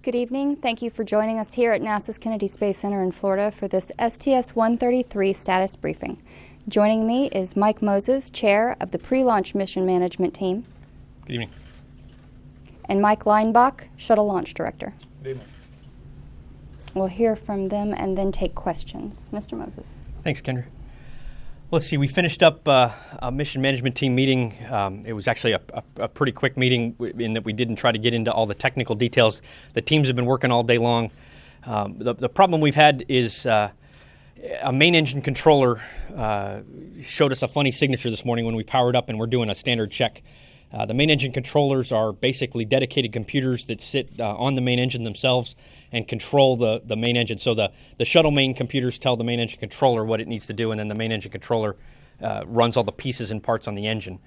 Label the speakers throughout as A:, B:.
A: Good evening. Thank you for joining us here at NASA's Kennedy Space Center in Florida for this STS-133 status briefing. Joining me is Mike Moses, Chair of the Pre-Launch Mission Management Team.
B: Good evening.
A: And Mike Leinbach, Shuttle Launch Director.
C: Good evening.
A: We'll hear from them and then take questions. Mr. Moses.
B: Thanks, Kendra. Let's see, we finished up a mission management team meeting. It was actually a pretty quick meeting in that we didn't try to get into all the technical details. The teams have been working all day long. The problem we've had is a main engine controller showed us a funny signature this morning when we powered up and we're doing a standard check. The main engine controllers are basically dedicated computers that sit on the main engine themselves and control the main engine. So the shuttle main computers tell the main engine controller what it needs to do, and then the main engine controller runs all the pieces and parts on the engine.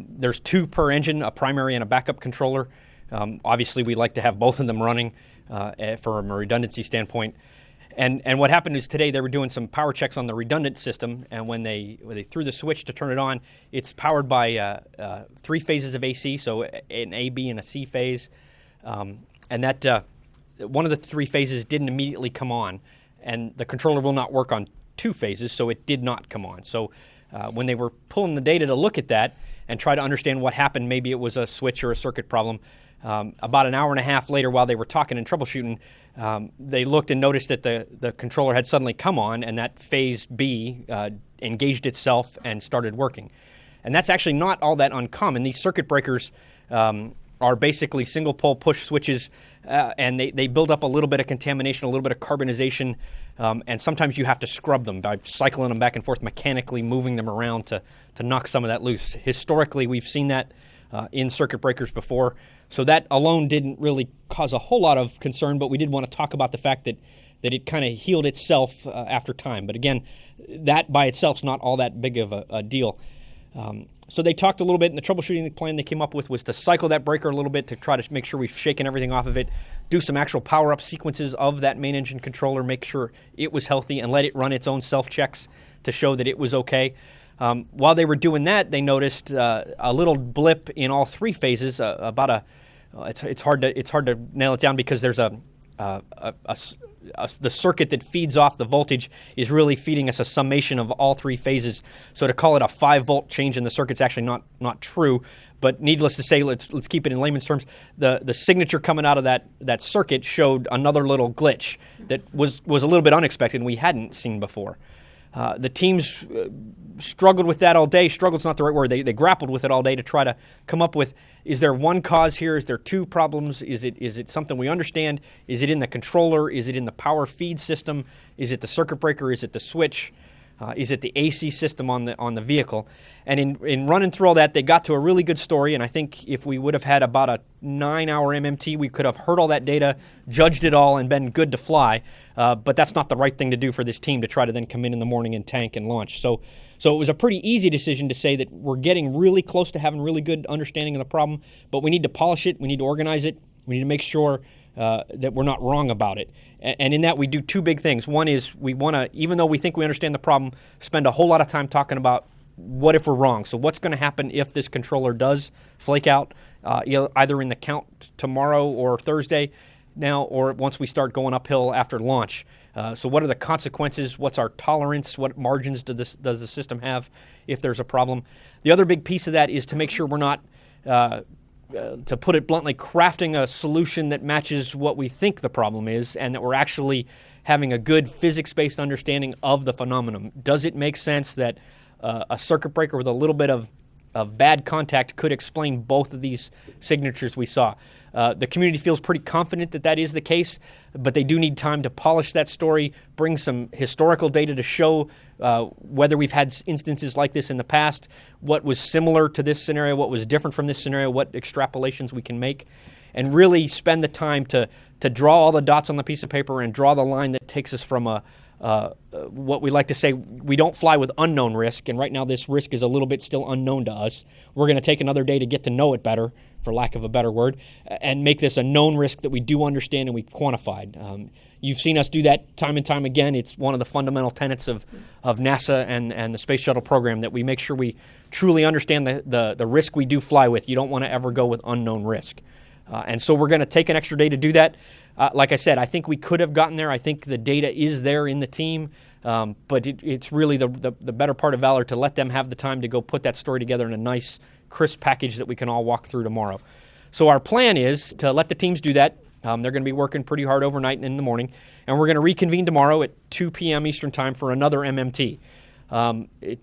B: There's two per engine, a primary and a backup controller. Obviously, we like to have both of them running from a redundancy standpoint. And what happened is today they were doing some power checks on the redundant system, and when they threw the switch to turn it on, it's powered by 3 phases of AC, so an A, B, and a C phase. And that one of the 3 phases didn't immediately come on, and the controller will not work on 2 phases, so it did not come on. So when they were pulling the data to look at that and try to understand what happened, maybe it was a switch or a circuit problem, about an hour and a half later while they were talking and troubleshooting, they looked and noticed that the controller had suddenly come on and that phase B engaged itself and started working. And that's actually not all that uncommon. These circuit breakers are basically single pole push switches, and they build up a little bit of contamination, a little bit of carbonization, and sometimes you have to scrub them by cycling them back and forth mechanically, moving them around to knock some of that loose. Historically, we've seen that in circuit breakers before. So that alone didn't really cause a whole lot of concern, but we did want to talk about the fact that it kind of healed itself after time. But again, that by itself is not all that big of a deal. So they talked a little bit, and the troubleshooting plan they came up with was to cycle that breaker a little bit to try to make sure we've shaken everything off of it, do some actual power-up sequences of that main engine controller, make sure it was healthy, and let it run its own self-checks to show that it was okay. While they were doing that, they noticed a little blip in all 3 phases, it's hard to nail it down because there's the circuit that feeds off the voltage is really feeding us a summation of all 3 phases. So to call it a 5-volt change in the circuit's actually not true. But needless to say, let's keep it in layman's terms. The signature coming out of that circuit showed another little glitch that was a little bit unexpected and we hadn't seen before. The teams struggled with that all day. Struggled's not the right word. They grappled with it all day to try to come up with, is there one cause here? Is there 2 problems? Is it something we understand? Is it in the controller? Is it in the power feed system? Is it the circuit breaker? Is it the switch? Is it the AC system on the vehicle? And in running through all that, they got to a really good story, and I think if we would have had about a 9-hour MMT, we could have heard all that data, judged it all, and been good to fly. But that's not the right thing to do for this team to try to then come in the morning and tank and launch. So it was a pretty easy decision to say that we're getting really close to having really good understanding of the problem, but we need to polish it, we need to organize it, we need to make sure that we're not wrong about it. And in that, we do 2 big things. One is we want to, even though we think we understand the problem, spend a whole lot of time talking about what if we're wrong. So what's going to happen if this controller does flake out, either in the count tomorrow or Thursday now, or once we start going uphill after launch. So what are the consequences? What's our tolerance? What margins does the system have if there's a problem? The other big piece of that is to make sure we're not, to put it bluntly, crafting a solution that matches what we think the problem is, and that we're actually having a good physics-based understanding of the phenomenon. Does it make sense that a circuit breaker with a little bit of bad contact could explain both of these signatures we saw? The community feels pretty confident that is the case, but they do need time to polish that story, bring some historical data to show whether we've had instances like this in the past, what was similar to this scenario, what was different from this scenario, what extrapolations we can make, and really spend the time to draw all the dots on the piece of paper and draw the line that takes us from what we like to say, we don't fly with unknown risk, and right now this risk is a little bit still unknown to us. We're going to take another day to get to know it better, for lack of a better word, and make this a known risk that we do understand and we've quantified. You've seen us do that time and time again. It's one of the fundamental tenets of NASA and the Space Shuttle program, that we make sure we truly understand the risk we do fly with. You don't want to ever go with unknown risk. And so we're going to take an extra day to do that. Like I said, I think we could have gotten there. I think the data is there in the team, but it's really the better part of Valor to let them have the time to go put that story together in a nice, crisp package that we can all walk through tomorrow. So our plan is to let the teams do that. They're going to be working pretty hard overnight and in the morning, and we're going to reconvene tomorrow at 2 p.m. Eastern Time for another MMT.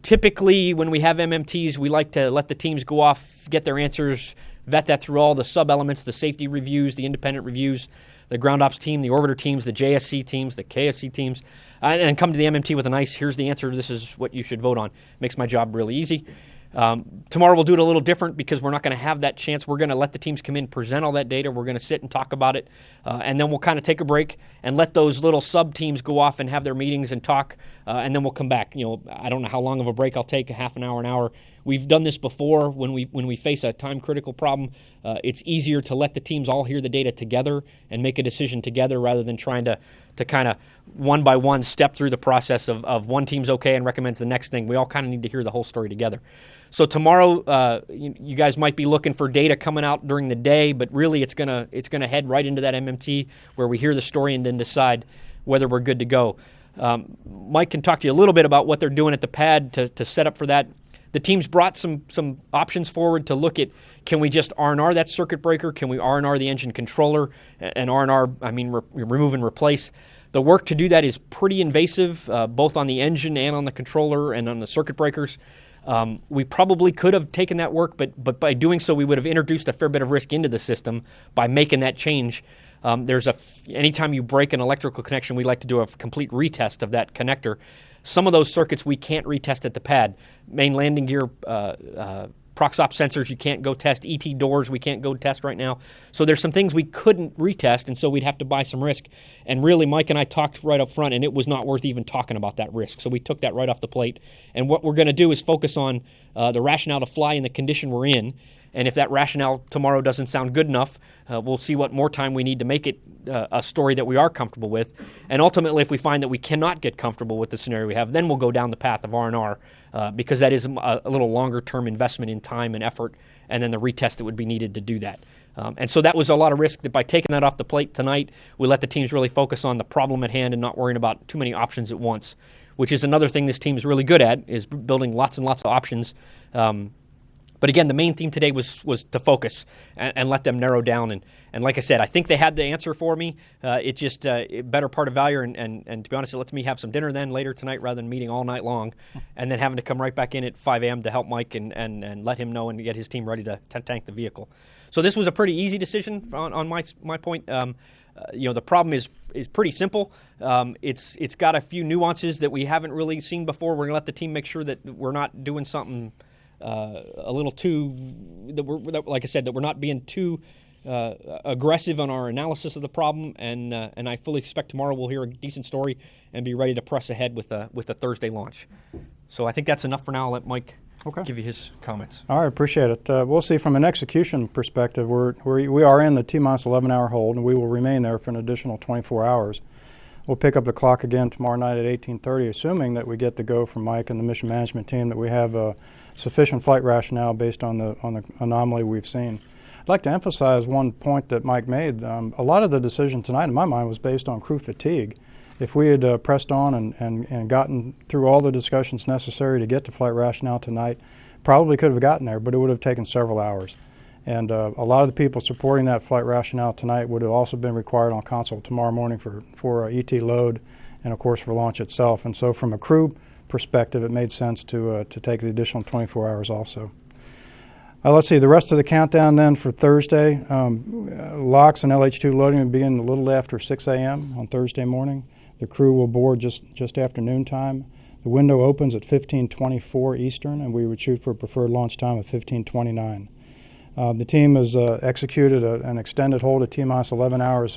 B: Typically, when we have MMTs, we like to let the teams go off, get their answers, vet that through all the sub-elements, the safety reviews, the independent reviews, the ground ops team, the orbiter teams, the JSC teams, the KSC teams, and come to the MMT with a nice, here's the answer, this is what you should vote on. Makes my job really easy. Tomorrow we'll do it a little different because we're not going to have that chance. We're going to let the teams come in, present all that data. We're going to sit and talk about it, and then we'll kind of take a break and let those little sub-teams go off and have their meetings and talk, and then we'll come back. I don't know how long of a break I'll take, a half an hour, an hour. We've done this before when we face a time-critical problem. It's easier to let the teams all hear the data together and make a decision together rather than trying to kind of one by one step through the process of one team's okay and recommends the next thing. We all kind of need to hear the whole story together. So tomorrow, you guys might be looking for data coming out during the day, but really it's gonna head right into that MMT where we hear the story and then decide whether we're good to go. Mike can talk to you a little bit about what they're doing at the pad to set up for that. The team's brought some options forward to look at, can we just R&R that circuit breaker? Can we R&R the engine controller? And R&R, I mean remove and replace. The work to do that is pretty invasive, both on the engine and on the controller and on the circuit breakers. We probably could have taken that work, but by doing so, we would have introduced a fair bit of risk into the system by making that change. Anytime you break an electrical connection, we like to do a complete retest of that connector. Some of those circuits we can't retest at the pad. Main landing gear, prox-op sensors you can't go test. ET doors we can't go test right now. So there's some things we couldn't retest, and so we'd have to buy some risk. And really, Mike and I talked right up front, and it was not worth even talking about that risk. So we took that right off the plate. And what we're going to do is focus on the rationale to fly in the condition we're in. And if that rationale tomorrow doesn't sound good enough, we'll see what more time we need to make it a story that we are comfortable with. And ultimately, if we find that we cannot get comfortable with the scenario we have, then we'll go down the path of R&R because that is a little longer-term investment in time and effort, and then the retest that would be needed to do that. And so that was a lot of risk that by taking that off the plate tonight, we let the teams really focus on the problem at hand and not worrying about too many options at once, which is another thing this team is really good at, is building lots and lots of options. But again, the main theme today was to focus and let them narrow down. And like I said, I think they had the answer for me. It's just a better part of Valor. And to be honest, it lets me have some dinner then later tonight rather than meeting all night long and then having to come right back in at 5 a.m. to help Mike and let him know and get his team ready to tank the vehicle. So this was a pretty easy decision on my point. The problem is pretty simple. It's got a few nuances that we haven't really seen before. We're going to let the team make sure that we're not doing something a little too, like I said, that we're not being too aggressive on our analysis of the problem, and I fully expect tomorrow we'll hear a decent story and be ready to press ahead with a Thursday launch. So I think that's enough for now. I'll let Mike give you his comments.
C: All right, appreciate it. We'll see from an execution perspective, we are in the T-minus 11-hour hold, and we will remain there for an additional 24 hours. We'll pick up the clock again tomorrow night at 18:30, assuming that we get the go from Mike and the mission management team that we have sufficient flight rationale based on the anomaly we've seen. I'd like to emphasize one point that Mike made. A lot of the decision tonight, in my mind, was based on crew fatigue. If we had pressed on and gotten through all the discussions necessary to get to flight rationale tonight, probably could have gotten there, but it would have taken several hours. And a lot of the people supporting that flight rationale tonight would have also been required on console tomorrow morning for ET load and, of course, for launch itself. And so from a crew perspective, it made sense to take the additional 24 hours also. Let's see, the rest of the countdown then for Thursday. LOX and LH2 loading will begin a little after 6 a.m. on Thursday morning. The crew will board just after noontime. The window opens at 15:24 Eastern, and we would shoot for a preferred launch time of 15:29. The team has executed an extended hold at T-minus 11 hours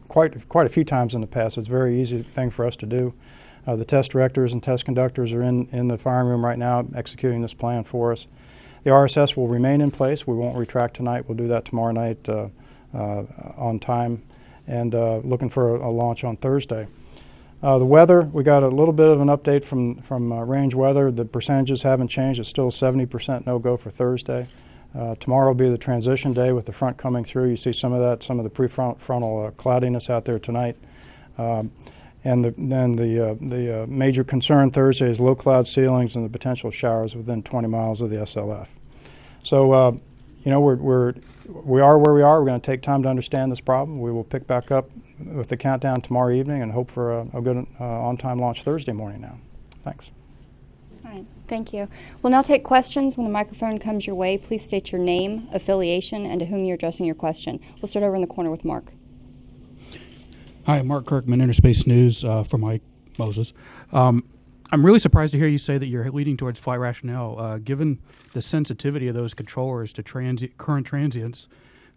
C: quite a few times in the past. It's a very easy thing for us to do. The test directors and test conductors are in the firing room right now executing this plan for us. The RSS will remain in place. We won't retract tonight. We'll do that tomorrow night on time, and looking for a launch on Thursday. The weather, we got a little bit of an update from range weather. The percentages haven't changed. It's still 70% no-go for Thursday. Tomorrow will be the transition day with the front coming through. You see some of that, some of the prefrontal cloudiness out there tonight. And then the major concern Thursday is low cloud ceilings and the potential showers within 20 miles of the SLF. So, we are where we are. We're going to take time to understand this problem. We will pick back up with the countdown tomorrow evening and hope for a good on-time launch Thursday morning now. Thanks.
A: All right, thank you. We'll now take questions. When the microphone comes your way, please state your name, affiliation, and to whom you're addressing your question. We'll start over in the corner with Mark.
D: Hi, Mark Kirkman, Interspace News for Mike Moses. I'm really surprised to hear you say that you're leading towards flight rationale. Given the sensitivity of those controllers to current transients,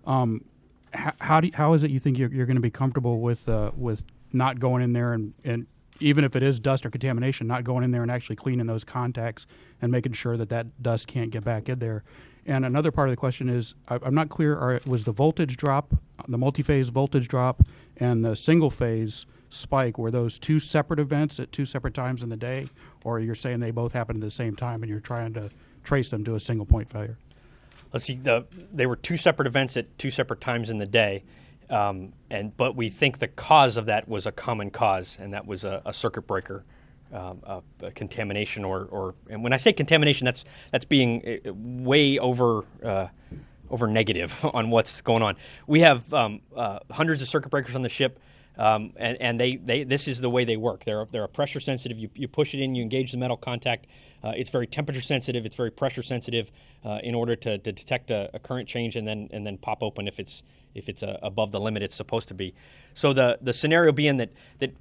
D: how is it you think you're going to be comfortable with not going in there and even if it is dust or contamination, not going in there and actually cleaning those contacts and making sure that dust can't get back in there? And another part of the question is, I'm not clear, was the voltage drop, the multi-phase voltage drop, and the single-phase spike, were those two separate events at two separate times in the day, or you're saying they both happened at the same time and you're trying to trace them to a single-point failure?
B: Let's see, they were two separate events at two separate times in the day, but we think the cause of that was a common cause, and that was a circuit breaker. A contamination and when I say contamination, that's being way over negative on what's going on. We have hundreds of circuit breakers on the ship, and this is the way they work. They're a pressure sensitive. You push it in, you engage the metal contact. It's very temperature sensitive. It's very pressure sensitive in order to detect a current change and then pop open if it's above the limit it's supposed to be. So the scenario being that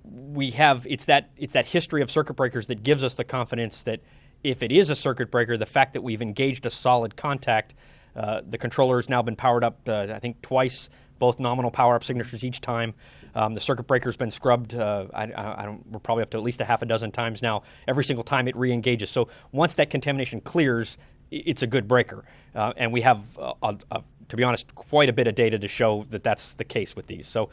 B: we have it's that history of circuit breakers that gives us the confidence that if it is a circuit breaker, the fact that we've engaged a solid contact, the controller has now been powered up I think twice, both nominal power up signatures each time. The circuit breaker's been scrubbed. We're probably up to at least a half a dozen times now. Every single time it re-engages. So once that contamination clears, it's a good breaker, and we have to be honest, quite a bit of data to show that that's the case with these. So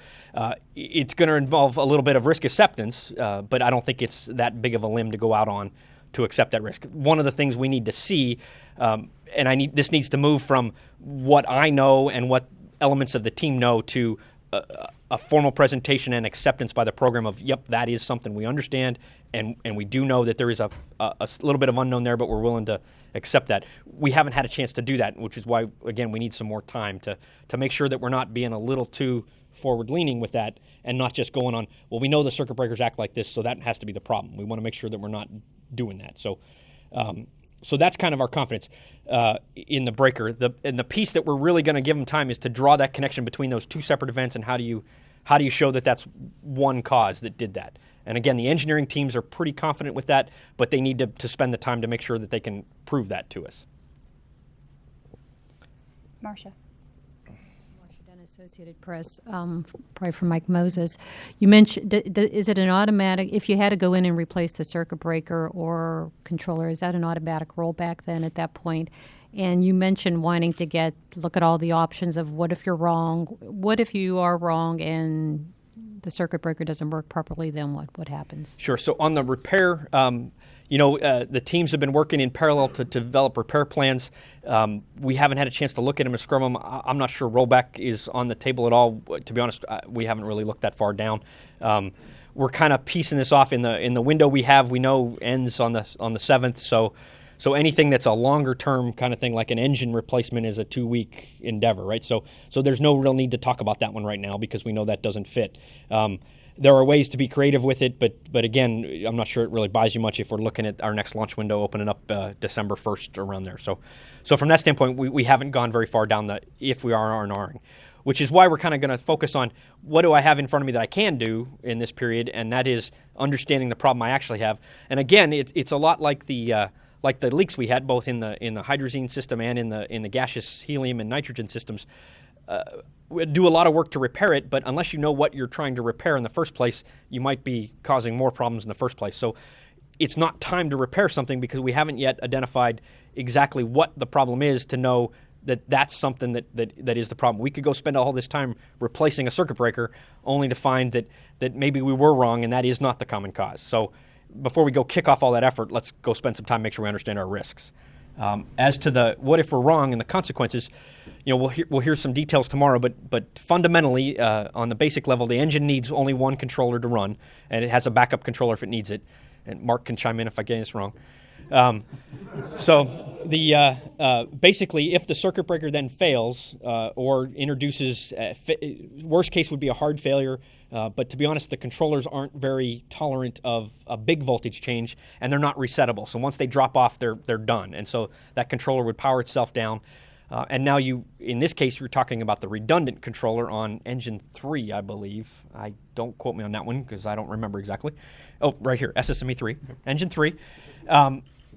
B: it's going to involve a little bit of risk acceptance, but I don't think it's that big of a limb to go out on to accept that risk. One of the things we need to see, and this needs to move from what I know and what elements of the team know to a formal presentation and acceptance by the program of, yep, that is something we understand, and we do know that there is a little bit of unknown there, but we're willing to accept that. We haven't had a chance to do that, which is why, again, we need some more time to make sure that we're not being a little too forward-leaning with that and not just going on, well, we know the circuit breakers act like this, so that has to be the problem. We want to make sure that we're not doing that. So that's kind of our confidence in the breaker. And the piece that we're really going to give them time is to draw that connection between those two separate events, and how do you show that that's one cause that did that. And again, the engineering teams are pretty confident with that, but they need to spend the time to make sure that they can prove that to us.
A: Marcia.
E: Marcia Dunn, Associated Press, probably from Mike Moses. You mentioned, is it an automatic, if you had to go in and replace the circuit breaker or controller, is that an automatic rollback then at that point? And you mentioned wanting to look at all the options of what if you're wrong, what if you are wrong and the circuit breaker doesn't work properly, then what happens?
B: Sure. So on the repair, the teams have been working in parallel to develop repair plans. We haven't had a chance to look at them and scrum them. I'm not sure rollback is on the table at all. To be honest, we haven't really looked that far down. We're kind of piecing this off in the window we have. We know ends on the 7th. So anything that's a longer term kind of thing, like an engine replacement, is a 2-week endeavor, right? So there's no real need to talk about that one right now because we know that doesn't fit. There are ways to be creative with it, but again, I'm not sure it really buys you much if we're looking at our next launch window opening up December 1st around there. So from that standpoint, we haven't gone very far down the if we are R&Ring, which is why we're kind of going to focus on what do I have in front of me that I can do in this period, and that is understanding the problem I actually have. And again, it's a lot like the leaks we had both in the hydrazine system and in the gaseous helium and nitrogen systems. We do a lot of work to repair it, but unless you know what you're trying to repair in the first place, you might be causing more problems in the first place. So it's not time to repair something because we haven't yet identified exactly what the problem is to know that that's something that is the problem. We could go spend all this time replacing a circuit breaker only to find that maybe we were wrong and that is not the common cause. So before we go kick off all that effort, let's go spend some time, make sure we understand our risks. As to the what if we're wrong and the consequences, we'll hear some details tomorrow. But fundamentally, on the basic level, the engine needs only one controller to run, and it has a backup controller if it needs it. And Mark can chime in if I get this wrong. So basically, if the circuit breaker then fails or introduces, worst case would be a hard failure. But to be honest, the controllers aren't very tolerant of a big voltage change, and they're not resettable. So once they drop off, they're done. And so that controller would power itself down. And now in this case, you're talking about the redundant controller on engine 3, I believe. Don't quote me on that one because I don't remember exactly. Oh, right here, SSME 3, engine 3.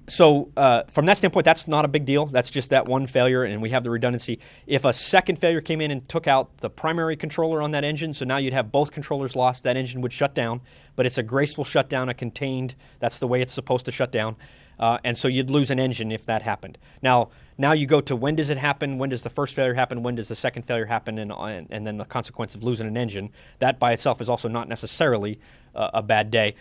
B: So from that standpoint, that's not a big deal. That's just that one failure, and we have the redundancy. If a second failure came in and took out the primary controller on that engine, so now you'd have both controllers lost, that engine would shut down. But it's a graceful shutdown, a contained, that's the way it's supposed to shut down. And so you'd lose an engine if that happened. Now you go to when does it happen? When does the first failure happen? When does the second failure happen? And then the consequence of losing an engine. That by itself is also not necessarily a bad day.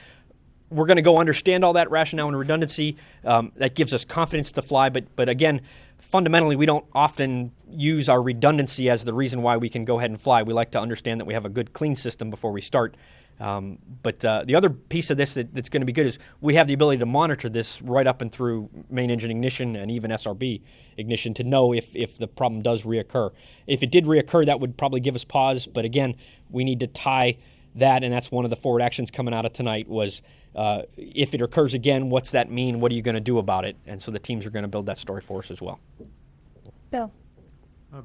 B: We're going to go understand all that rationale and redundancy. That gives us confidence to fly. But again, fundamentally, we don't often use our redundancy as the reason why we can go ahead and fly. We like to understand that we have a good, clean system before we start. But the other piece of this that's going to be good is we have the ability to monitor this right up and through main engine ignition and even SRB ignition to know if the problem does reoccur. If it did reoccur, that would probably give us pause. But again, we need to tie that, and that's one of the forward actions coming out of tonight was if it occurs again, what's that mean? What are you going to do about it? And so the teams are going to build that story for us as well.
A: Bill.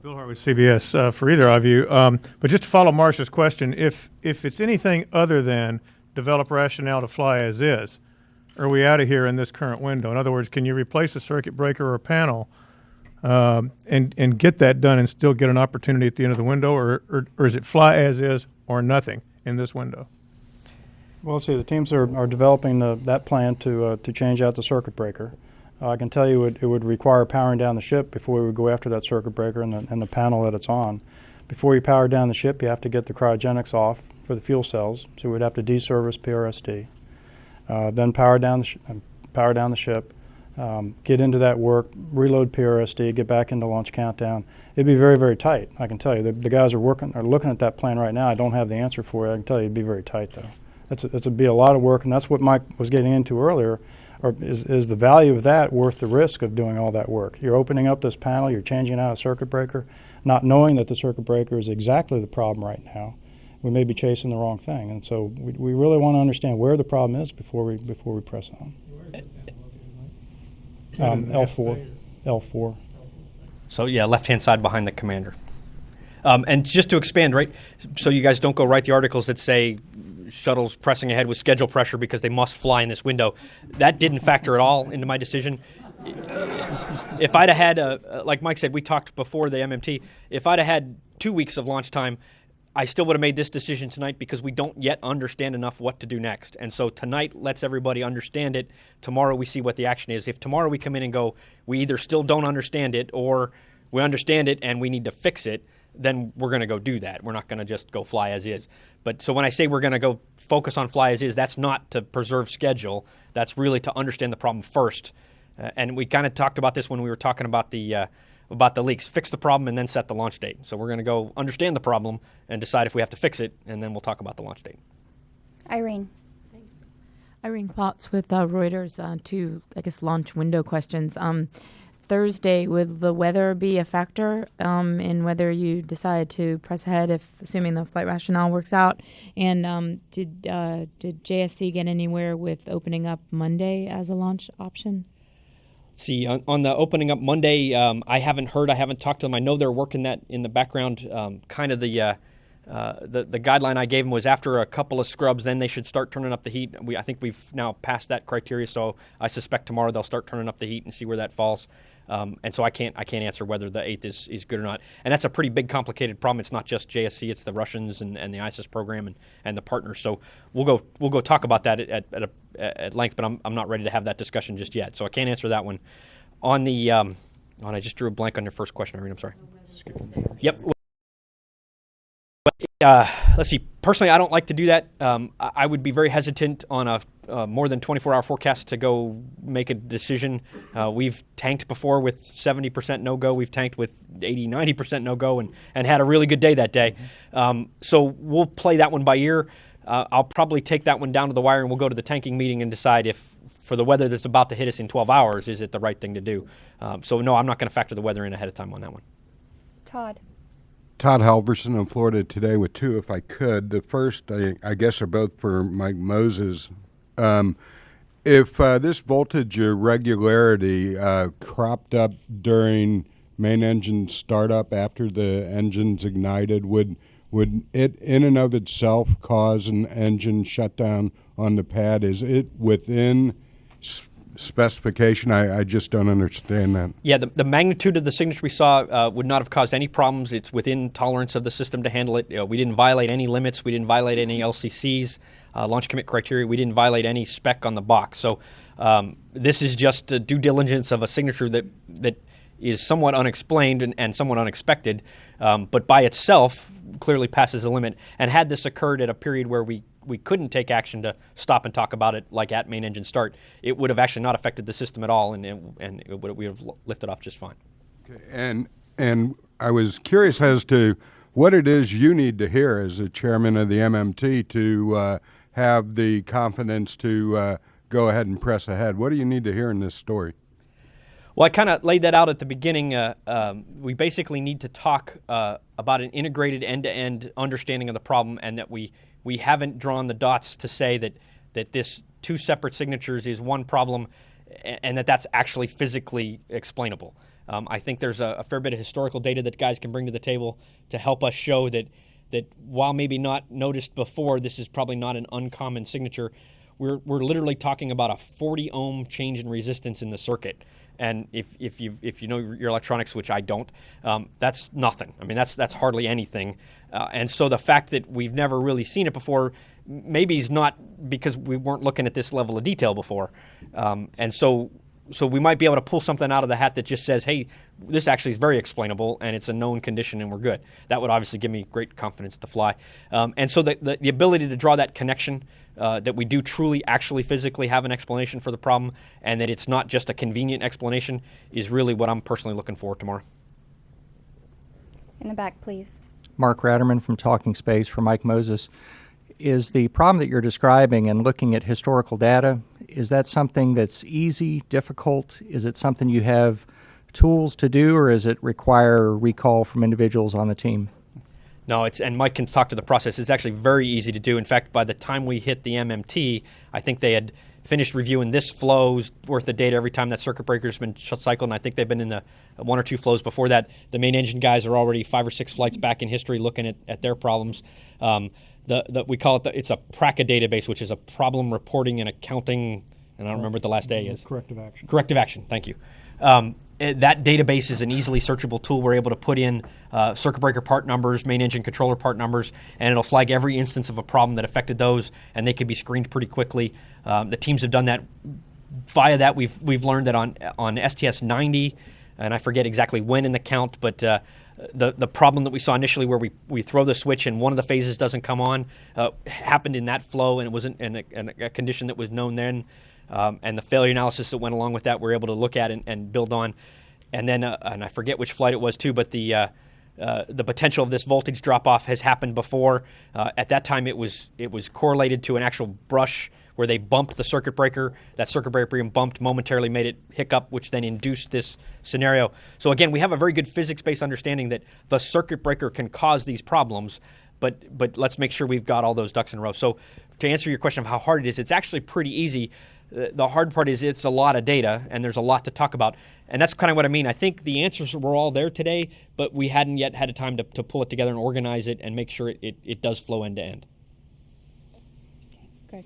F: Bill Hart with CBS for either of you. But just to follow Marcia's question, if it's anything other than develop rationale to fly as is, are we out of here in this current window? In other words, can you replace a circuit breaker or panel and get that done and still get an opportunity at the end of the window, or is it fly as is or nothing in this window?
C: Well, see, the teams are developing that plan to change out the circuit breaker. I can tell you it would require powering down the ship before we would go after that circuit breaker and the panel that it's on. Before you power down the ship, you have to get the cryogenics off for the fuel cells, so we'd have to deservice PRSD. Then power down the ship, get into that work, reload PRSD, get back into launch countdown. It'd be very, very tight, I can tell you. The guys are looking at that plan right now. I don't have the answer for it. I can tell you it'd be very tight, though. It'd be a lot of work, and that's what Mike was getting into earlier. Or is the value of that worth the risk of doing all that work? You're opening up this panel, you're changing out a circuit breaker, not knowing that the circuit breaker is exactly the problem right now. We may be chasing the wrong thing, and so we really want to understand where the problem is before we press on. L4.
B: So yeah, left-hand side behind the commander. And just to expand, right, so you guys don't go write the articles that say shuttles pressing ahead with schedule pressure because they must fly in this window. That didn't factor at all into my decision. If I'd have had, like Mike said, we talked before the MMT, if I'd have had 2 weeks of launch time, I still would have made this decision tonight because we don't yet understand enough what to do next. And so tonight lets everybody understand it. Tomorrow we see what the action is. If tomorrow we come in and go, we either still don't understand it or we understand it and we need to fix it, then we're going to go do that. We're not going to just go fly as is. But so when I say we're going to go focus on fly as is, that's not to preserve schedule. That's really to understand the problem first. And we kind of talked about this when we were talking about the leaks. Fix the problem and then set the launch date. So we're going to go understand the problem and decide if we have to fix it, and then we'll talk about the launch date.
A: Irene.
G: Irene Klotz with Reuters. Two, launch window questions. Thursday, would the weather be a factor in whether you decide to press ahead, assuming the flight rationale works out? And did JSC get anywhere with opening up Monday as a launch option?
B: See, on the opening up Monday, I haven't heard. I haven't talked to them. I know they're working that in the background. Kind of the guideline I gave them was after a couple of scrubs, then they should start turning up the heat. I think we've now passed that criteria, so I suspect tomorrow they'll start turning up the heat and see where that falls. And so I can't answer whether the 8th is good or not. And that's a pretty big, complicated problem. It's not just JSC; it's the Russians and the ISIS program and the partners. So we'll go talk about that at length. But I'm not ready to have that discussion just yet. So I can't answer that one. On the I just drew a blank on your first question, Irene. I'm sorry. Yep. Let's see. Personally, I don't like to do that. I would be very hesitant on more than 24-hour forecast to go make a decision. We've tanked before with 70% no-go. We've tanked with 80, 90% no-go and had a really good day that day. So we'll play that one by ear. I'll probably take that one down to the wire, and we'll go to the tanking meeting and decide if, for the weather that's about to hit us in 12 hours, is it the right thing to do. So no, I'm not going to factor the weather in ahead of time on that one.
A: Todd.
H: Todd Halverson in Florida today with two, if I could. The first, I guess, are both for Mike Moses. If this voltage irregularity cropped up during main engine startup after the engine's ignited, would it in and of itself cause an engine shutdown on the pad? Is it within specification? I just don't understand that.
B: Yeah, the magnitude of the signature we saw would not have caused any problems. It's within tolerance of the system to handle it. We didn't violate any limits. We didn't violate any LCCs, launch commit criteria. We didn't violate any spec on the box. So this is just a due diligence of a signature that is somewhat unexplained and somewhat unexpected, but by itself clearly passes the limit. And had this occurred at a period where we couldn't take action to stop and talk about it, like at main engine start, it would have actually not affected the system at all, and we would have lifted off just fine.
H: Okay. And I was curious as to what it is you need to hear as the chairman of the MMT to have the confidence to go ahead and press ahead. What do you need to hear in this story?
B: Well, I kind of laid that out at the beginning. We basically need to talk about an integrated end-to-end understanding of the problem, and that we haven't drawn the dots to say that this two separate signatures is one problem, and that's actually physically explainable. I think there's a fair bit of historical data that guys can bring to the table to help us show that while maybe not noticed before, this is probably not an uncommon signature. We're literally talking about a 40 ohm change in resistance in the circuit. And if you know your electronics, which I don't, that's nothing. I mean, that's hardly anything. And so the fact that we've never really seen it before maybe is not because we weren't looking at this level of detail before. And so we might be able to pull something out of the hat that just says, hey, this actually is very explainable and it's a known condition and we're good. That would obviously give me great confidence to fly. And so the ability to draw that connection, that we do truly actually physically have an explanation for the problem and that it's not just a convenient explanation, is really what I'm personally looking for tomorrow.
A: In the back, please.
I: Mark Ratterman from Talking Space for Mike Moses. Is the problem that you're describing and looking at historical data, is that something that's easy, difficult? Is it something you have tools to do, or does it require recall from individuals on the team?
B: No, and Mike can talk to the process. It's actually very easy to do. In fact, by the time we hit the MMT, I think they had finished reviewing this flow's worth of data every time that circuit breaker's been cycled, and I think they've been in the one or two flows before that. The main engine guys are already 5 or 6 flights back in history looking at their problems. We call it it's a PRACA database, which is a problem reporting and accounting, and I don't remember what the last A is.
C: Corrective action. Corrective
B: action, thank you. That database is an easily searchable tool. We're able to put in circuit breaker part numbers, main engine controller part numbers, and it'll flag every instance of a problem that affected those, and they can be screened pretty quickly. The teams have done that. Via that, we've learned that on STS 90, and I forget exactly when in the count, but the problem that we saw initially where we throw the switch and one of the phases doesn't come on happened in that flow, and it wasn't in a condition that was known then. And the failure analysis that went along with that, we're able to look at and build on. And then, and I forget which flight it was too, but the potential of this voltage drop-off has happened before. At that time, it was correlated to an actual brush where they bumped the circuit breaker. That circuit breaker being bumped momentarily made it hiccup, which then induced this scenario. So again, we have a very good physics-based understanding that the circuit breaker can cause these problems, but let's make sure we've got all those ducks in a row. So to answer your question of how hard it is, it's actually pretty easy. The hard part is it's a lot of data, and there's a lot to talk about. And that's kind of what I mean. I think the answers were all there today, but we hadn't yet had a time to pull it together and organize it and make sure it does flow end to end.
A: Greg.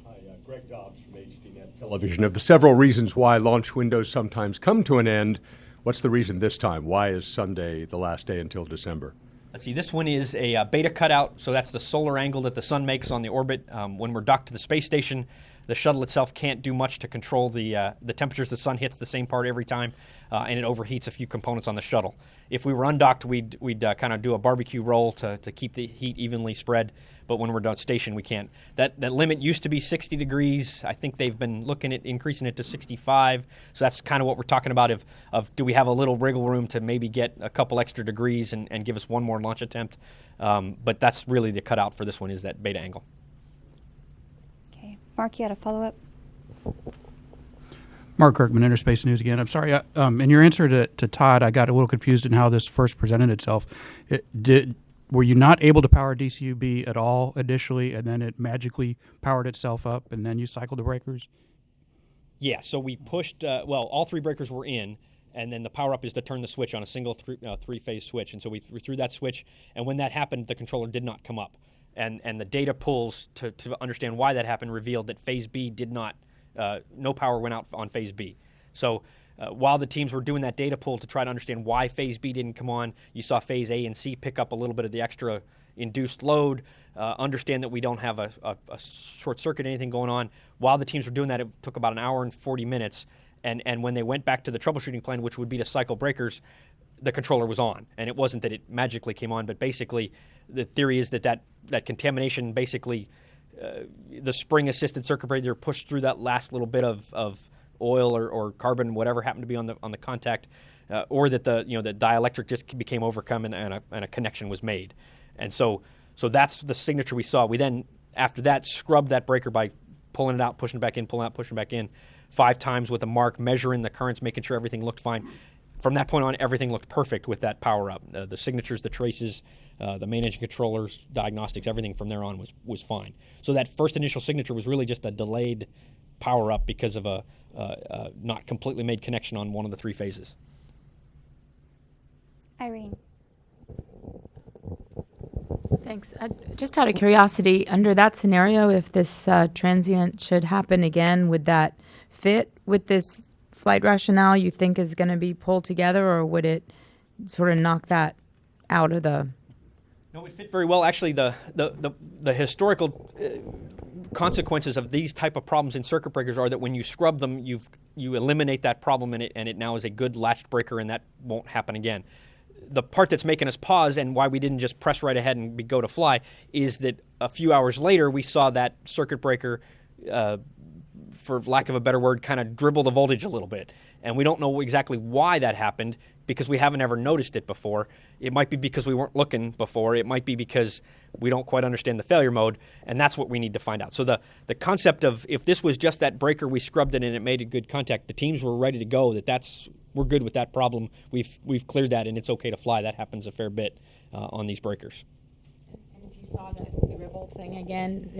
J: Hi, Greg Dobbs from HDNet Television. Of the several reasons why launch windows sometimes come to an end, what's the reason this time? Why is Sunday the last day until December?
B: Let's see, this one is a beta cutout, so that's the solar angle that the sun makes on the orbit when we're docked to the space station. The shuttle itself can't do much to control the temperatures. The sun hits the same part every time, and it overheats a few components on the shuttle. If we were undocked, we'd kind of do a barbecue roll to keep the heat evenly spread. But when we're done station, we can't. That limit used to be 60 degrees. I think they've been looking at increasing it to 65. So that's kind of what we're talking about of do we have a little wriggle room to maybe get a couple extra degrees and give us one more launch attempt. But that's really the cutout for this one, is that beta angle.
A: Okay. Mark, you had a follow-up?
D: Mark Kirkman, Interspace News again. I'm sorry. In your answer to Todd, I got a little confused in how this first presented itself. Were you not able to power DCUB at all initially, and then it magically powered itself up, and then you cycled the breakers?
B: Yeah, so we pushed, all three breakers were in, and then the power up is to turn the switch on a single three-phase switch. And so we threw that switch, and when that happened, the controller did not come up. And the data pulls to understand why that happened revealed that phase B did not, no power went out on phase B. So while the teams were doing that data pull to try to understand why phase B didn't come on, you saw phase A and C pick up a little bit of the extra induced load, understand that we don't have a short circuit, anything going on. While the teams were doing that, it took about an hour and 40 minutes. And when they went back to the troubleshooting plan, which would be to cycle breakers, the controller was on. And it wasn't that it magically came on, but basically the theory is that contamination basically, the spring-assisted circuit breaker pushed through that last little bit of oil or carbon, whatever happened to be on the contact, or that the dielectric just became overcome and a connection was made. And so that's the signature we saw. We then, after that, scrubbed that breaker by pulling it out, pushing it back in, pulling it out, pushing it back in 5 times with a mark, measuring the currents, making sure everything looked fine. From that point on, everything looked perfect with that power up. The signatures, the traces, the main engine controllers, diagnostics, everything from there on was fine. So that first initial signature was really just a delayed power up because of a not completely made connection on one of the 3 phases.
A: Irene.
G: Thanks. Just out of curiosity, under that scenario, if this transient should happen again, would that fit with this flight rationale you think is going to be pulled together, or would it sort of knock that out of the...
B: No, it fit very well. Actually, the historical consequences of these type of problems in circuit breakers are that when you scrub them, you eliminate that problem and it now is a good latched breaker, and that won't happen again. The part that's making us pause and why we didn't just press right ahead and go to fly is that a few hours later we saw that circuit breaker, for lack of a better word, kind of dribble the voltage a little bit. And we don't know exactly why that happened because we haven't ever noticed it before. It might be because we weren't looking before. It might be because we don't quite understand the failure mode, and that's what we need to find out. So the concept of if this was just that breaker, we scrubbed it and it made a good contact, the teams were ready to go, we're good with that problem. We've cleared that and it's okay to fly. That happens a fair bit on these breakers.
G: And if you saw that dribble thing again,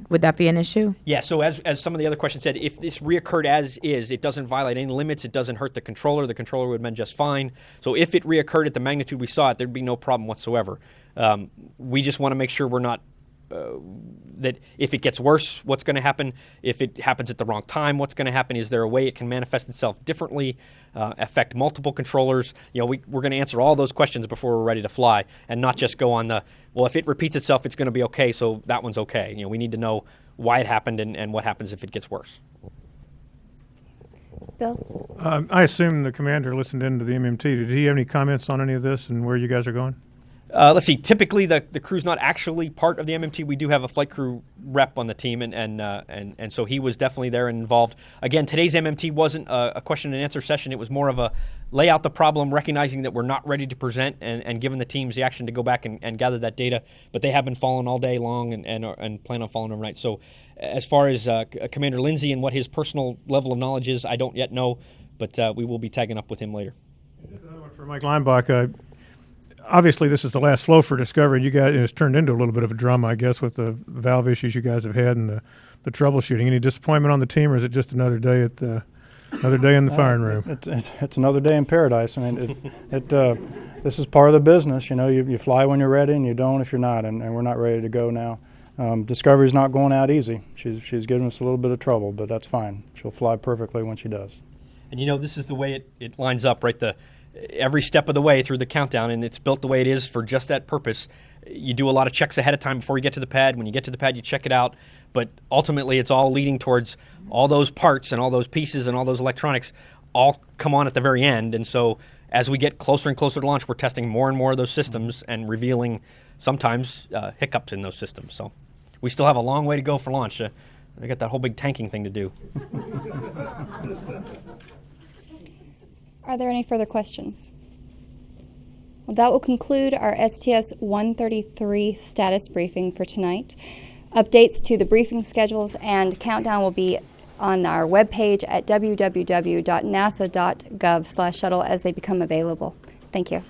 G: would that be an issue?
B: Yeah, so as some of the other questions said, if this reoccurred as is, it doesn't violate any limits, it doesn't hurt the controller would have been just fine. So if it reoccurred at the magnitude we saw it, there'd be no problem whatsoever. We just want to make sure we're not, that if it gets worse, what's going to happen? If it happens at the wrong time, what's going to happen? Is there a way it can manifest itself differently, affect multiple controllers? We're going to answer all those questions before we're ready to fly and not just go on if it repeats itself, it's going to be okay, so that one's okay. We need to know why it happened and what happens if it gets worse.
A: Bill?
F: I assume the commander listened in to the MMT. Did he have any comments on any of this and where you guys are going?
B: Let's see. Typically, the crew's not actually part of the MMT. We do have a flight crew rep on the team, and so he was definitely there and involved. Again, today's MMT wasn't a question and answer session. It was more of a lay out the problem, recognizing that we're not ready to present, and giving the teams the action to go back and gather that data. But they have been following all day long and plan on following overnight. So, as far as Commander Lindsay and what his personal level of knowledge is, I don't yet know, but we will be tagging up with him later.
F: Another one for Mike Leinbach. Obviously, this is the last flow for Discovery. You guys, it's turned into a little bit of a drama, I guess, with the valve issues you guys have had and the troubleshooting. Any disappointment on the team, or is it just another day in the firing room?
C: It's another day in paradise. I mean, this is part of the business. You fly when you're ready, and you don't if you're not. And we're not ready to go now. Discovery's not going out easy. She's giving us a little bit of trouble, but that's fine. She'll fly perfectly when she does.
B: And this is the way it lines up, right? Every step of the way through the countdown, and it's built the way it is for just that purpose. You do a lot of checks ahead of time before you get to the pad. When you get to the pad, you check it out. but ultimately it's all leading towards all those parts and all those pieces and all those electronics all come on at the very end. And so as we get closer and closer to launch, we're testing more and more of those systems and revealing sometimes hiccups in those systems. So we still have a long way to go for launch. We got that whole big tanking thing to do.
A: Are there any further questions? Well, that will conclude our STS-133 status briefing for tonight. Updates to the briefing schedules and countdown will be on our webpage at www.nasa.gov/shuttle as they become available. Thank you.